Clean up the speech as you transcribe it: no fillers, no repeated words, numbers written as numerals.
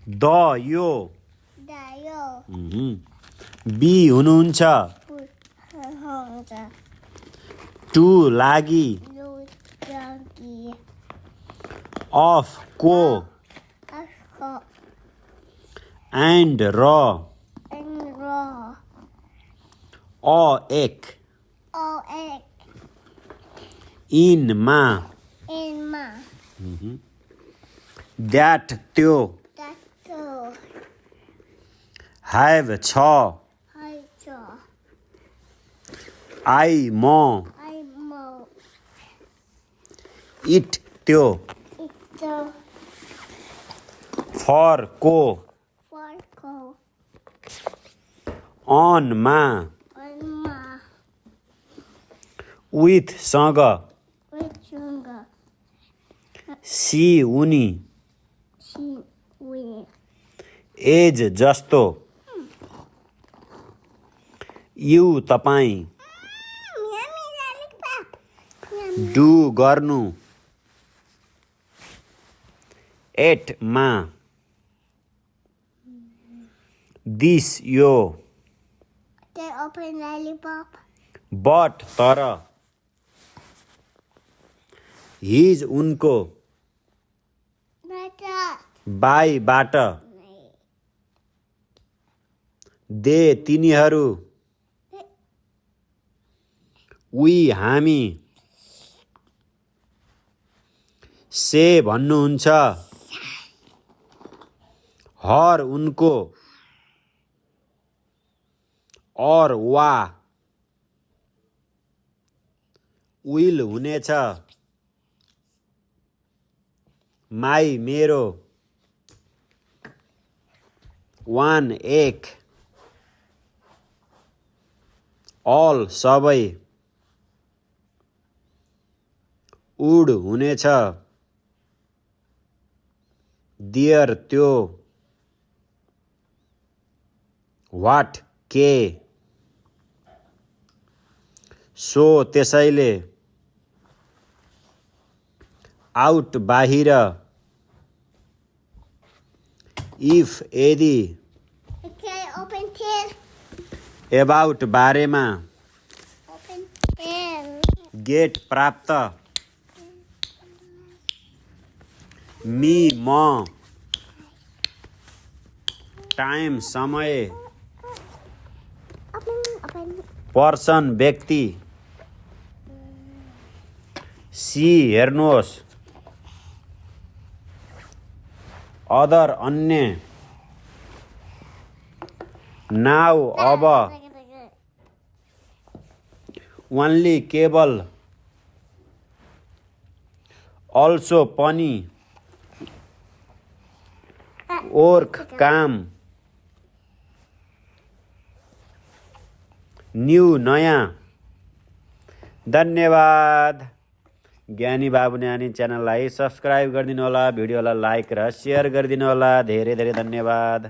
the यो दायो be हुनुहुन्छ हुन्छ टु लागि लुकी अफ को अफको एन्ड र एन्ड्रो अ एक ओ एक इनमा इनमा द्याट त्यो दातो ह्याभ छ हाइचो आई म आइमो इट त्यो इतो फर को फर्को अन मा अनमा विथ सँग विचुङ्ग सी उनी सी विन एज जस्तो यु तपाईँ यम्मी ललिपप डु गर्नु एट मा दिस यो they open lollipop बट तर हिज उनको but बाईबाट दे तिनीहरू वी हामी से भन्नुहुन्छ हर उनको और वा विल हुनेछ माई मेरो वान एक अल सबै उड हुनेछ दियर त्यो वाट के सो त्यसैले आउट बाहिर इफ यदि okay open tail एबाउट बारेमा open tail गेट प्राप्त मी म टाइम समय open पर्सन व्यक्ति सी हेर्नुहोस् अदर अन्य नाउ अब ओन्ली केवल अल्सो पनि वर्क काम न्यू नयाँ धन्यवाद ज्ञानी बाबु नानी च्यानललाई सब्सक्राइब गरिदिनु होला भिडियोलाई लाइक र सेयर गरिदिनु होला धेरै धेरै धन्यवाद